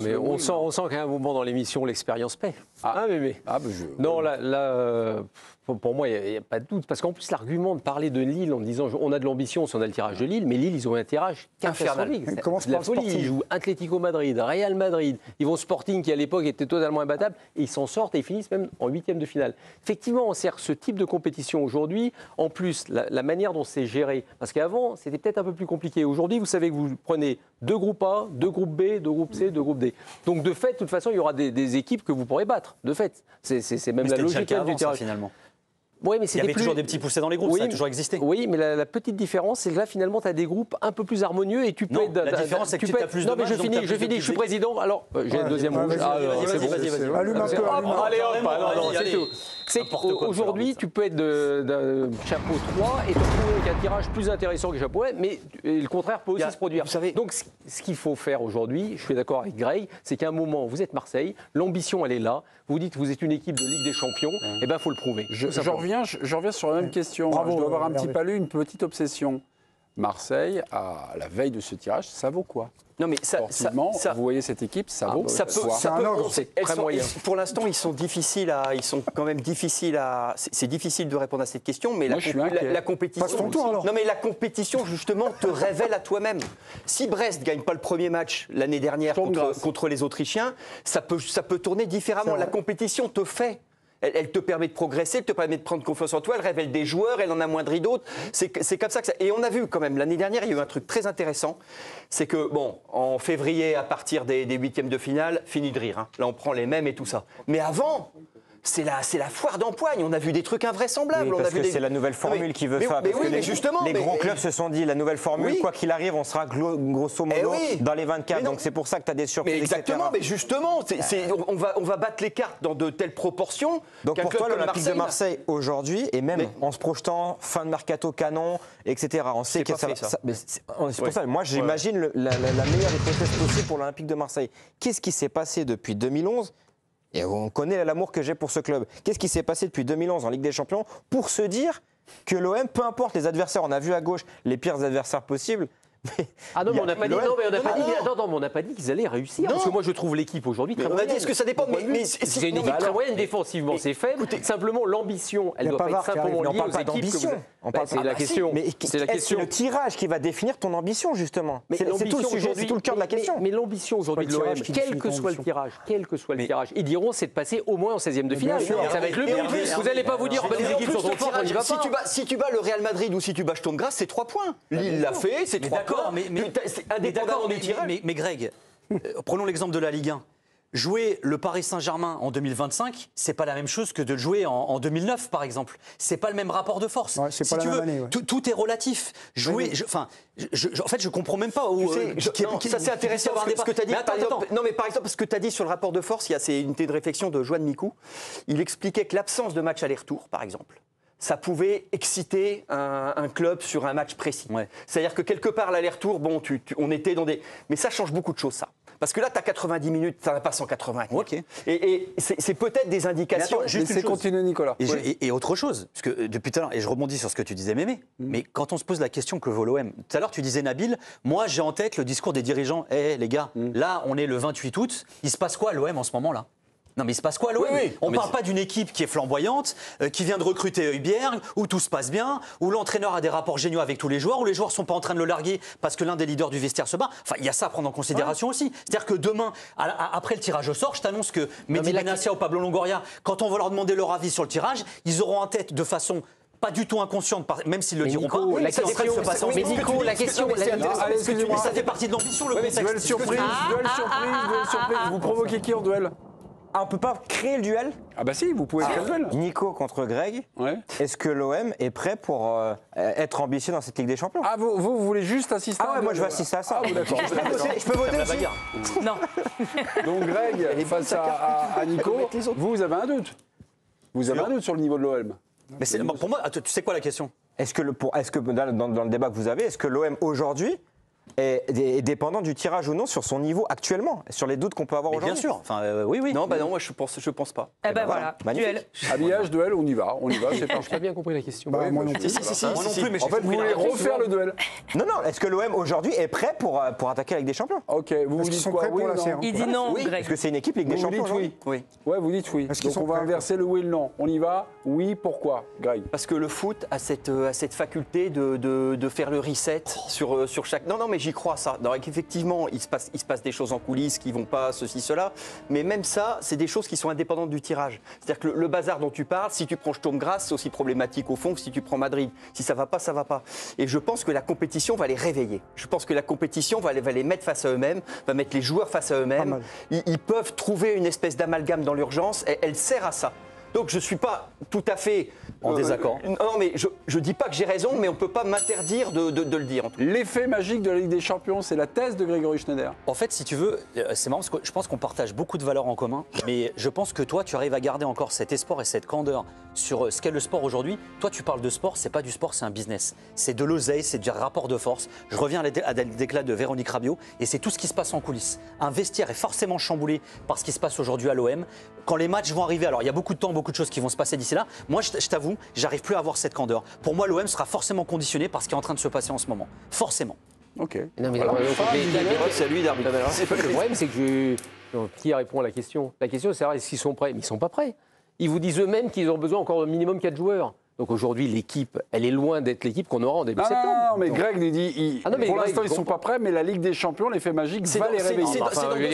mais on sent qu'à un moment dans l'émission, l'expérience paie. Mémé. Non, là, pour moi, il n'y a pas de doute. Parce qu'en plus, l'argument de parler de Lille en disant on a de l'ambition si on a le tirage de Lille, mais Lille, ils ont un tirage catastrophique. C'est la folie. Ils jouent Atlético Madrid, Real Madrid. Ils vont Sporting, qui à l'époque était totalement imbattable, et ils s'en sortent et ils finissent même en 8e de finale. Effectivement, on sert ce type de compétition aujourd'hui. En plus, la manière dont c'est géré. Parce qu'avant, c'était peut-être un peu plus compliqué. Aujourd'hui, vous savez que vous prenez 2 groupes A, 2 groupes B, 2 groupes C, 2 groupes D. Donc, de fait, de toute façon, il y aura des équipes que vous pourrez battre. De fait. C'est même la logique du tirage. Finalement. Oui, mais il y avait toujours des petits poussés dans les groupes, ça a toujours existé. Oui, mais la petite différence, c'est que là, finalement, tu as des groupes un peu plus harmonieux et tu peux être... La différence, c'est que tu as plus de matchs. Non, mais je finis, je suis président. Alors, j'ai un deuxième rouge. Vas-y. Allume un peu. Allez, hop, non, c'est tout. C'est qu'aujourd'hui, tu peux être de chapeau 3 et te retrouver avec un tirage plus intéressant que chapeau 1, mais le contraire peut aussi se produire. Donc, ce qu'il faut faire aujourd'hui, je suis d'accord avec Greg, c'est qu'à un moment, vous êtes Marseille, l'ambition, elle est là. Vous dites que vous êtes une équipe de Ligue des Champions, et bien, il faut le prouver. Je reviens sur la même question. Bravo, je dois avoir un Hervé. petit palu, une petite obsession. Marseille, à la veille de ce tirage, ça vaut quoi? Non, mais Sportivement, vous voyez cette équipe, ça vaut c'est très moyen. Pour l'instant, ils sont quand même difficiles à. C'est difficile de répondre à cette question, mais la compétition. Passe ton tour alors. Non, mais la compétition justement te révèle à toi-même. Si Brest gagne pas le premier match l'année dernière contre les Autrichiens, ça peut tourner différemment. La compétition te fait. Elle te permet de progresser, elle te permet de prendre confiance en toi, elle révèle des joueurs, elle en amoindrit d'autres. C'est comme ça que ça... Et on a vu quand même, l'année dernière, il y a eu un truc très intéressant. C'est que, en février, à partir des 8e de finale, fini de rire. Hein. Là, on prend les mêmes et tout ça. Mais avant... C'est la foire d'empoigne. On a vu des trucs invraisemblables. Oui, parce que c'est la nouvelle formule qui veut ça. Les grands clubs se sont dit, la nouvelle formule, quoi qu'il arrive, on sera grosso modo dans les 24. Donc c'est pour ça que tu as des surprises, exactement, etc. mais justement, on va battre les cartes dans de telles proportions. Donc pour toi, l'Olympique de Marseille, aujourd'hui, et même en se projetant fin de mercato canon, etc., on sait que ça... C'est pour ça, moi j'imagine la meilleure hypothèse possible pour l'Olympique de Marseille. Qu'est-ce qui s'est passé depuis 2011 ? Et on connaît l'amour que j'ai pour ce club. Qu'est-ce qui s'est passé depuis 2011 en Ligue des Champions pour se dire que l'OM, peu importe les adversaires, on a vu à gauche les pires adversaires possibles. Mais on n'a pas dit qu'ils allaient réussir. Parce que moi, je trouve l'équipe aujourd'hui très moyenne. On a dit, est-ce que ça dépend c'est une équipe très moyenne, défensivement, c'est faible. Simplement, l'ambition, elle doit pas être simplement liée aux équipes. C'est la question. C'est le tirage qui va définir ton ambition, justement. C'est tout le sujet, c'est tout le cœur de la question. Mais l'ambition aujourd'hui de l'OM, quel que soit le tirage, ils diront c'est de passer au moins en 16e de finale. Ça va être le but. Vous n'allez pas vous dire les équipes sont trop fortes, on n'y va pas. Si tu bats le Real Madrid ou si tu bats Sturm Graz, c'est 3 points. Lille l'a fait, c'est 3 points. Mais Greg, prenons l'exemple de la Ligue 1. Jouer le Paris Saint-Germain en 2025, c'est pas la même chose que de le jouer en 2009, par exemple. C'est pas le même rapport de force. Ouais, c'est pas la même année, ouais. Tout est relatif. Jouer, en fait, je comprends même pas. Ça c'est intéressant ce que tu as dit. Non, mais par exemple, ce que tu as dit sur le rapport de force, c'est une unité de réflexion de Joan Micou. Il expliquait que l'absence de match aller-retour, par exemple, ça pouvait exciter un club sur un match précis. Ouais. C'est-à-dire que quelque part, l'aller-retour, on était dans des... Mais ça change beaucoup de choses, ça. Parce que là, tu as 90 minutes, ça va pas 180. Okay. Et c'est peut-être des indications... Laissez continuer, Nicolas. Et autre chose, parce que depuis tout à l'heure, et je rebondis sur ce que tu disais, Mémé, mais quand on se pose la question que vaut l'OM, tout à l'heure, tu disais, Nabil, moi, j'ai en tête le discours des dirigeants. Les gars, là, on est le 28 août, il se passe quoi à l'OM en ce moment-là ? Non, mais il se passe quoi à l'OM ? On ne parle pas d'une équipe qui est flamboyante, qui vient de recruter Højbjerg, où tout se passe bien, où l'entraîneur a des rapports géniaux avec tous les joueurs, où les joueurs ne sont pas en train de le larguer parce que l'un des leaders du vestiaire se bat. Enfin, il y a ça à prendre en considération aussi. C'est-à-dire que demain, après le tirage au sort, je t'annonce que Mehdi Benassia ou Pablo Longoria, quand on va leur demander leur avis sur le tirage, ils auront en tête de façon... pas du tout inconsciente, même s'ils ne le diront pas. Mais Nico, la question... Ça fait partie de l'ambition, le contexte. Duel surprise. Vous provoquez qui en duel ? On ne peut pas créer le duel ? Ah bah si, vous pouvez créer le duel. Nico contre Greg. Ouais. Est-ce que l'OM est prêt pour être ambitieux dans cette Ligue des Champions ? Ah, vous voulez juste assister à moi je veux assister à ça. Ah, d'accord. Je peux voter aussi. Non. Donc Greg, face à Nico, vous avez un doute. Vous avez un doute sur le niveau de l'OM. Mais pour moi, tu sais quoi la question ? Est-ce que dans le débat que vous avez, est-ce que l'OM aujourd'hui est dépendant du tirage ou non sur son niveau actuellement, sur les doutes qu'on peut avoir aujourd'hui. Bien sûr, enfin, oui. Non, moi je pense pas. Eh ben voilà, duel. Habillage, duel, on y va, c'est parti. Je n'ai bien compris la question. Moi non plus. Moi non plus, mais En fait, vous voulez refaire le duel. Non, est-ce que l'OM aujourd'hui est prêt pour attaquer avec des champions? Ok, vous Est-ce dites qu'ils sont quoi? prêts Oui pour ou la non? séance? Il dit non, Greg. Est-ce que c'est une équipe Ligue des Vous Champions dites oui. Oui. Ouais, vous dites oui. Est-ce qu'ils Donc sont on va prêts, inverser le oui et le non. On y va? Oui, pourquoi, Greg? Parce que le foot a cette faculté de faire le reset sur chaque. Non, mais j'y crois ça. Donc effectivement, il se passe des choses en coulisses qui vont pas ceci, cela. Mais même ça, c'est des choses qui sont indépendantes du tirage. C'est-à-dire que le bazar dont tu parles, si tu prends Sturm-Graz, c'est aussi problématique au fond que si tu prends Madrid. Si ça va pas, ça va pas. Et je pense que la compétition va les réveiller. Je pense que la compétition va les mettre face à eux-mêmes, va mettre les joueurs face à eux-mêmes. Ils peuvent trouver une espèce d'amalgame dans l'urgence. Et elle sert à ça. Donc je ne suis pas tout à fait en désaccord. Non, mais je ne dis pas que j'ai raison, mais on ne peut pas m'interdire de le dire. En tout cas. L'effet magique de la Ligue des Champions, c'est la thèse de Grégory Schneider. En fait, si tu veux, c'est marrant parce que je pense qu'on partage beaucoup de valeurs en commun, mais je pense que toi, tu arrives à garder encore cet espoir et cette candeur sur ce qu'est le sport aujourd'hui. Toi, tu parles de sport, c'est pas du sport, c'est un business. C'est de l'oseille, c'est du rapport de force. Je reviens à l'éclat de Véronique Rabiot, et c'est tout ce qui se passe en coulisses. Un vestiaire est forcément chamboulé par ce qui se passe aujourd'hui à l'OM. Quand les matchs vont arriver, alors il y a beaucoup de temps, beaucoup de choses qui vont se passer d'ici là. Moi, je t'avoue, j'arrive plus à avoir cette candeur. Pour moi, l'OM sera forcément conditionné par ce qui est en train de se passer en ce moment. Forcément. Ok. Non, mais C'est lui d'arbitre. le problème, c'est que qui répond à la question? La question, c'est savoir est-ce qu'ils sont prêts? Mais ils ne sont pas prêts. Ils vous disent eux-mêmes qu'ils ont besoin encore au minimum 4 joueurs. Donc aujourd'hui, l'équipe, elle est loin d'être l'équipe qu'on aura en début septembre. Non, mais Greg nous dit, pour l'instant, ils ne sont pas prêts, mais la Ligue des Champions, l'effet magique, va les réveiller.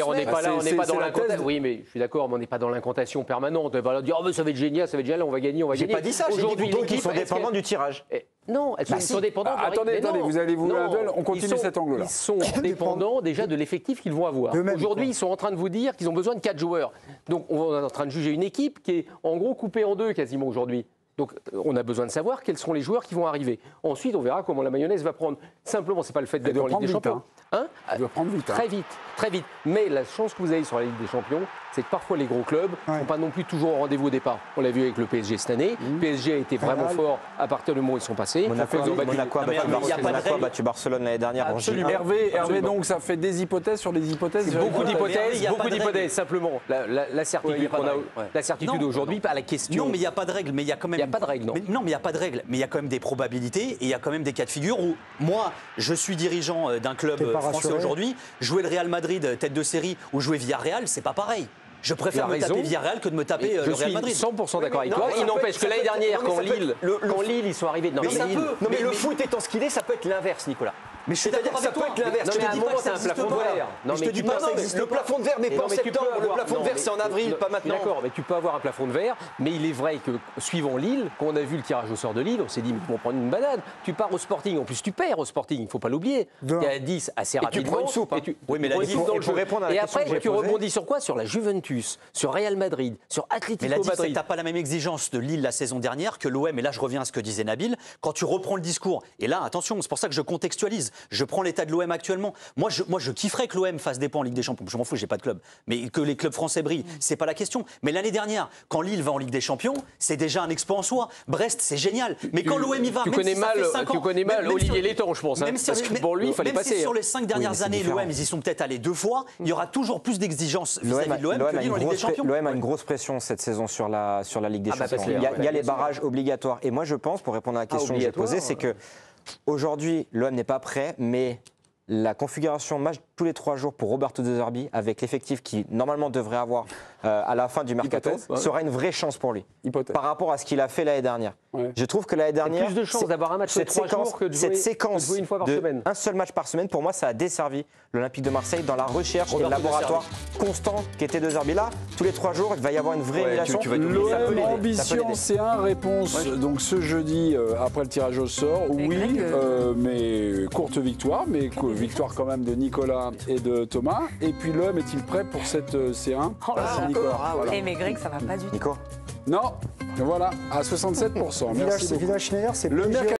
On n'est pas là, on n'est pas dans l'incantation. Oui, mais je suis d'accord, mais on n'est pas dans l'incantation permanente. On n'est pas là de dire, oh, mais ça va être génial, on va gagner, on va gagner. J'ai pas dit ça, Aujourd'hui, ils sont dépendants du tirage. Non, elles sont dépendants. Attendez, vous allez vous un duel, on continue cet angle-là. Ils sont dépendants déjà de l'effectif qu'ils vont avoir. Aujourd'hui, ils sont en train de vous dire qu'ils ont besoin de 4 joueurs. Donc on est en train de juger une équipe qui est en gros coupée en deux quasiment aujourd'hui. Donc on a besoin de savoir quels seront les joueurs qui vont arriver. Ensuite, on verra comment la mayonnaise va prendre. Simplement, c'est pas le fait d'être en Ligue des Champions. Elle doit prendre vite. Très vite. Mais la chance que vous avez sur la Ligue des Champions, c'est que parfois les gros clubs ne sont pas non plus toujours au rendez-vous au départ. On l'a vu avec le PSG cette année. Le PSG a été vraiment fort à partir du moment où ils sont passés. Monaco a battu Barcelone l'année dernière. Hervé, donc ça fait des hypothèses sur des hypothèses. Beaucoup d'hypothèses, simplement. La certitude qu'on a, la certitude aujourd'hui, pas la question. Non, mais il n'y a pas de règle. Mais il y a quand même. Il n'y a pas de règle, non. Non, mais il n'y a pas de règle. Mais il y a quand même des probabilités et il y a quand même des cas de figure où moi, je suis dirigeant d'un club français aujourd'hui. Jouer le Real Madrid tête de série ou jouer Villarreal, c'est pas pareil. Je préfère me taper Villarreal que de me taper le Real Madrid. Je suis 100% d'accord avec toi. Il n'empêche que l'année dernière, quand Lille, ils sont arrivés. Mais le foot étant ce qu'il est, ça peut être l'inverse, Nicolas. Mais je suis d'accord avec toi. Ça peut être l'inverse. Non, mais à un moment, c'est un plafond de verre. Non, mais je te dis pas ça existe. Le plafond de verre n'est pas en septembre. Le plafond de verre, c'est en avril, pas maintenant. D'accord, mais tu peux avoir un plafond de verre. Mais il est vrai que, suivant Lille, quand on a vu le tirage au sort de Lille, on s'est dit, mais ils vont prendre une banane. Tu pars au Sporting. En plus, tu perds au Sporting. Il ne faut pas l'oublier. Tu es à 10 assez rapidement. Tu prends une soupe. Oui, mais pour répondre à la et question après, tu rebondis sur quoi? Sur la Juventus, sur Real Madrid, sur Atlético Madrid. Tu n'as pas la même exigence de Lille la saison dernière que l'OM. Et là, je reviens à ce que disait Nabil. Quand tu reprends le discours, et là, attention, c'est pour ça que je contextualise. Je prends l'état de l'OM actuellement. Moi, je kifferais que l'OM fasse des points en Ligue des Champions. Je m'en fous, j'ai pas de club. Mais que les clubs français brillent, c'est pas la question. Mais l'année dernière, quand Lille va en Ligue des Champions, c'est déjà un exploit en soi. Brest, c'est génial. Mais quand l'OM y va, tu connais mal Olivier Létang, je pense. Parce que pour lui, il fallait passer. Même si sur les 5 dernières années, l'OM, ils y sont peut-être allés 2 fois, il y aura toujours plus d'exigences vis-à-vis de l'OM que Lille en Ligue des Champions. L'OM a une grosse pression cette saison sur la Ligue des Champions. Il y a les barrages obligatoires. Et moi, je pense, pour répondre à la question que j'ai posée, c'est que aujourd'hui, l'OM n'est pas prêt, mais la configuration match tous les 3 jours pour Roberto De Zerbi, avec l'effectif qui normalement devrait avoir à la fin du mercato, sera une vraie chance pour lui. Par rapport à ce qu'il a fait l'année dernière. Je trouve que l'année dernière, plus de chances d'avoir un match de 3 jours que de jouer, cette séquence une fois par semaine. Un seul match par semaine, pour moi, ça a desservi l'Olympique de Marseille dans la recherche et le laboratoire constant qu'était De Zerbi. Là, tous les 3 jours, il va y avoir une vraie émulation. L'OM ambition C1, réponse donc ce jeudi après le tirage au sort. Oui, mais courte victoire, mais victoire quand même de Nicolas et de Thomas. Et puis l'OM est-il prêt pour cette C1? Nicolas. Mais Greg, ça va pas du tout. Nico? Non, voilà, à 67%. Merci beaucoup. Village Schneider, c'est le